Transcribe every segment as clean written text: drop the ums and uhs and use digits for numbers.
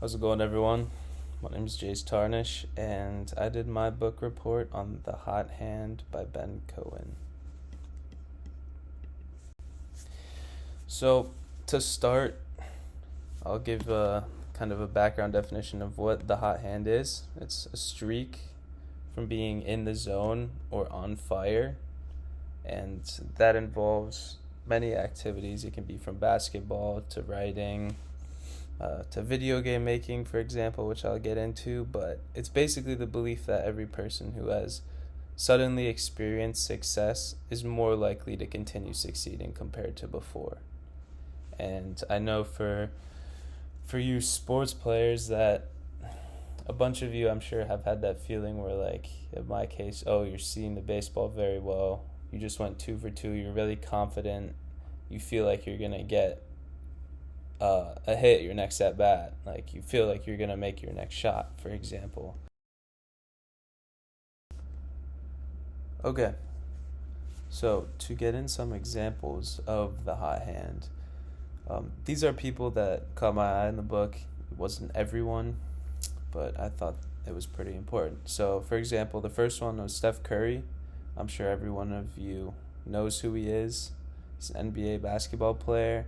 How's it going, everyone? My name is Jace Tarnish, and I did my book report on The Hot Hand by Ben Cohen. So, to start, I'll give a kind of a background definition of what the hot hand is. It's a streak from being in the zone or on fire, and that involves many activities. It can be from basketball to writing, to video game making, for example, which I'll get into, but it's basically the belief that every person who has suddenly experienced success is more likely to continue succeeding compared to before. And I know for you sports players that a bunch of you, I'm sure, have had that feeling where, like, in my case, you're seeing the baseball very well. You just went 2 for 2. You're really confident. You feel like you're going to get a hit your next at bat. Like, you feel like you're going to make your next shot, for example. Okay, so to get in some examples of the hot hand, these are people that caught my eye in the book. It wasn't everyone, but I thought it was pretty important. So, for example, the first one was Steph Curry. I'm sure every one of you knows who he is. He's an NBA basketball player,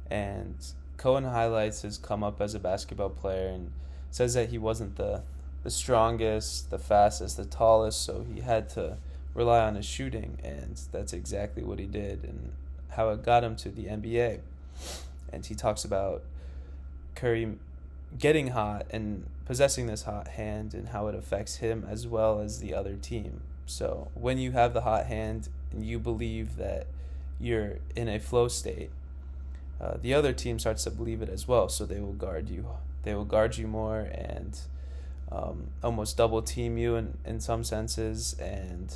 and Cohen highlights his come up as a basketball player and says that he wasn't the strongest, the fastest, the tallest, so he had to rely on his shooting, and that's exactly what he did and how it got him to the NBA. And he talks about Curry getting hot and possessing this hot hand and how it affects him as well as the other team. So when you have the hot hand and you believe that you're in a flow state, the other team starts to believe it as well, so they will guard you. They will guard you more and almost double team you in some senses, and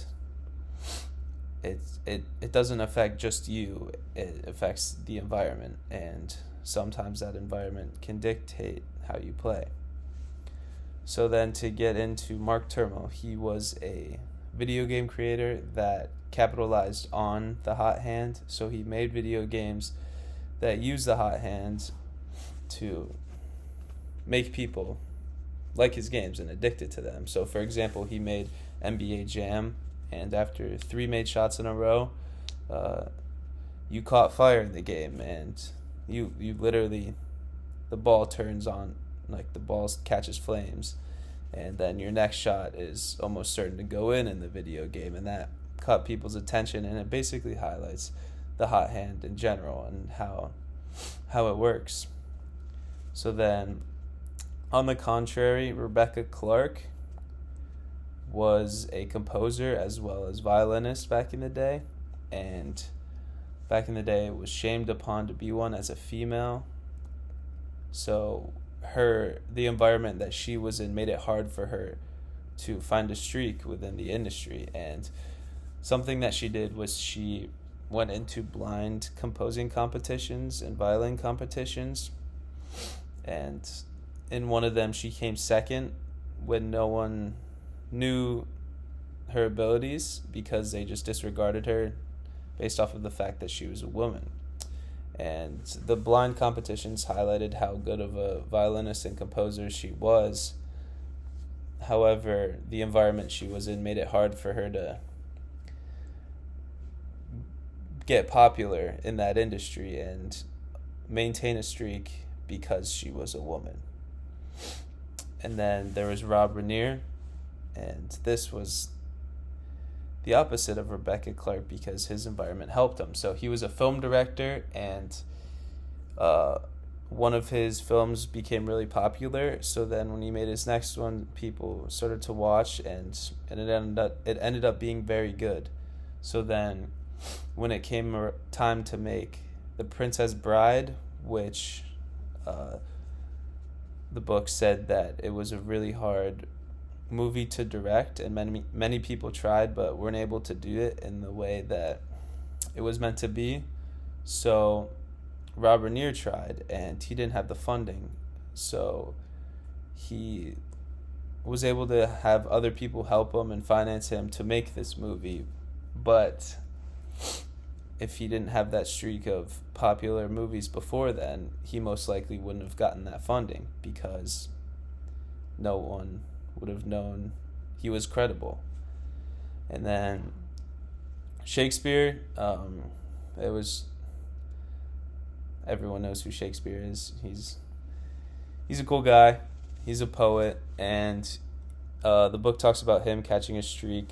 it doesn't affect just you. It affects the environment, and sometimes that environment can dictate how you play. So then, to get into Mark Turmo, he was a video game creator that capitalized on the hot hand. So he made video games that use the hot hand to make people like his games and addicted to them. So, for example, he made NBA Jam, and after 3 made shots in a row, you caught fire in the game, and you literally, the ball turns on, like the ball catches flames, and then your next shot is almost certain to go in the video game, and that caught people's attention, and it basically highlights the hot hand in general and how it works. So then, on the contrary, Rebecca Clark was a composer as well as violinist back in the day, and back in the day it was shamed upon to be one as a female. So the environment that she was in made it hard for her to find a streak within the industry, and something that she did was she went into blind composing competitions and violin competitions, and in one of them she came second when no one knew her abilities because they just disregarded her based off of the fact that she was a woman. And the blind competitions highlighted how good of a violinist and composer she was. However, the environment she was in made it hard for her to get popular in that industry and maintain a streak because she was a woman. And then there was Rob Rainier, and this was the opposite of Rebecca Clark because his environment helped him. So he was a film director, and one of his films became really popular. So then when he made his next one, people started to watch, and it ended up being very good. So then when it came time to make The Princess Bride, which the book said that it was a really hard movie to direct, and many people tried but weren't able to do it in the way that it was meant to be. So Rob Rainier tried, and he didn't have the funding, so he was able to have other people help him and finance him to make this movie. But if he didn't have that streak of popular movies before then, he most likely wouldn't have gotten that funding because no one would have known he was credible. And then Shakespeare, it was everyone knows who Shakespeare is. He's a cool guy. He's a poet, and the book talks about him catching a streak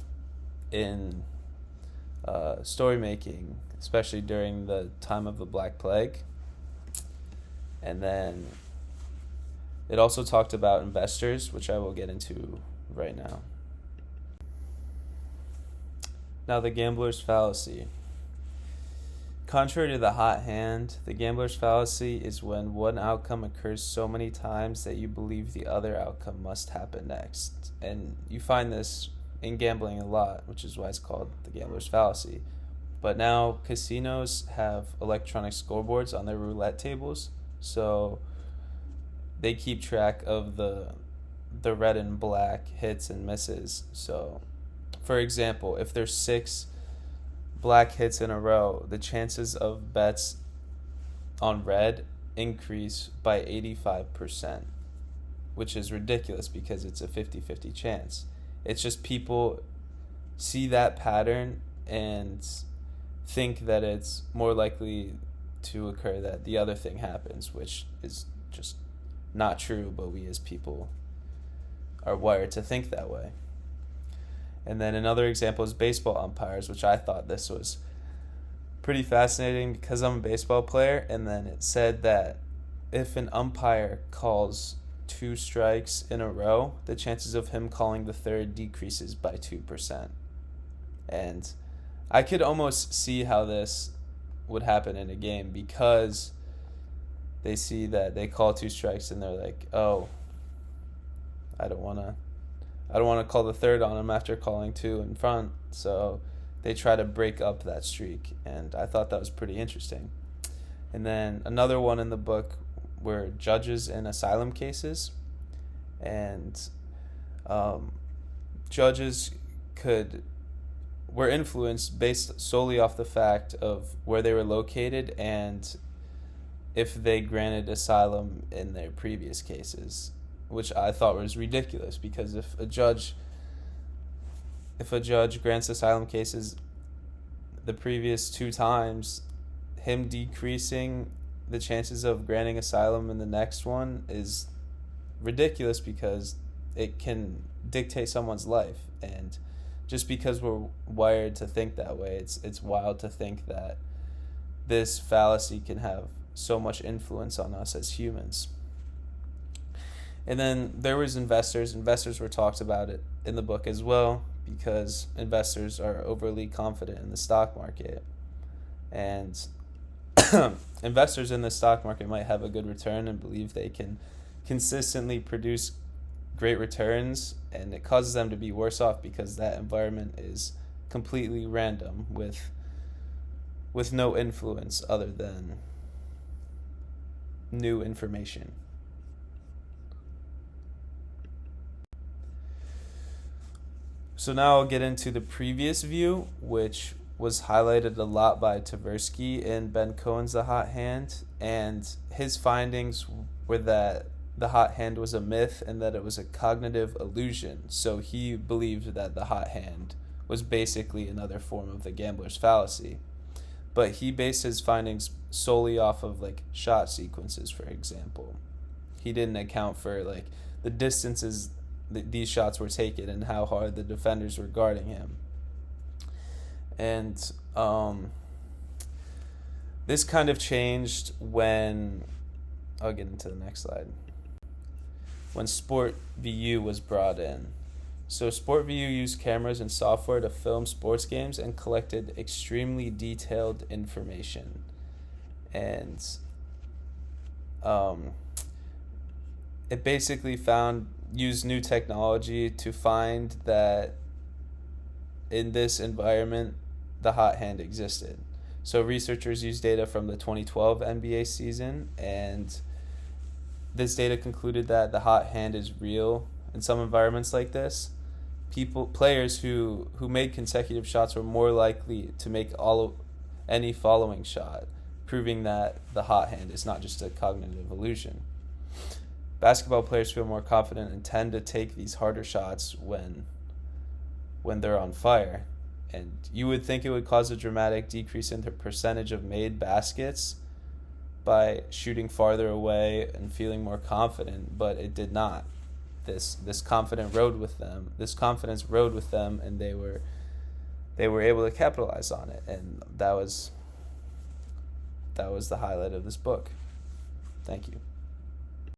in story making, especially during the time of the Black Plague. And then it also talked about investors, which I will get into right now. Now, the gambler's fallacy. Contrary to the hot hand, the gambler's fallacy is when one outcome occurs so many times that you believe the other outcome must happen next. And you find this in gambling a lot, which is why it's called the gambler's fallacy. But now casinos have electronic scoreboards on their roulette tables, so they keep track of the red and black hits and misses. So, for example, if there's 6 black hits in a row, the chances of bets on red increase by 85%, which is ridiculous because it's a 50-50 chance. It's just people see that pattern and think that it's more likely to occur that the other thing happens, which is just not true, but we as people are wired to think that way. And then another example is baseball umpires, which I thought this was pretty fascinating because I'm a baseball player. And then it said that if an umpire calls 2 strikes in a row, the chances of him calling the third decreases by 2%. And I could almost see how this would happen in a game because they see that they call 2 strikes and they're like, oh, I don't want to call the third on him after calling 2 in front. So they try to break up that streak. And I thought that was pretty interesting. And then another one in the book were judges in asylum cases. And judges were influenced based solely off the fact of where they were located and if they granted asylum in their previous cases, which I thought was ridiculous because if a judge grants asylum cases the previous 2 times, him decreasing the chances of granting asylum in the next one is ridiculous because it can dictate someone's life. And just because we're wired to think that way, it's wild to think that this fallacy can have so much influence on us as humans. And then there was investors. Investors were talked about it in the book as well because investors are overly confident in the stock market. And investors in the stock market might have a good return and believe they can consistently produce great returns, and it causes them to be worse off because that environment is completely random with no influence other than new information. So now I'll get into the previous view, which was highlighted a lot by Tversky in Ben Cohens' The Hot Hand, and his findings were that the hot hand was a myth and that it was a cognitive illusion. So he believed that the hot hand was basically another form of the gambler's fallacy. But he based his findings solely off of shot sequences, for example. He didn't account for the distances these shots were taken and how hard the defenders were guarding him. And this kind of changed when I'll get into the next slide. When Sport VU was brought in. So Sport VU used cameras and software to film sports games and collected extremely detailed information. And it basically used new technology to find that in this environment, the hot hand existed. So researchers used data from the 2012 NBA season, and this data concluded that the hot hand is real in some environments like this. Players who made consecutive shots were more likely to make any following shot, proving that the hot hand is not just a cognitive illusion. Basketball players feel more confident and tend to take these harder shots when they're on fire. And you would think it would cause a dramatic decrease in the percentage of made baskets by shooting farther away and feeling more confident, but it did not. This confidence rode with them, and they were able to capitalize on it, and that was the highlight of this book. Thank you.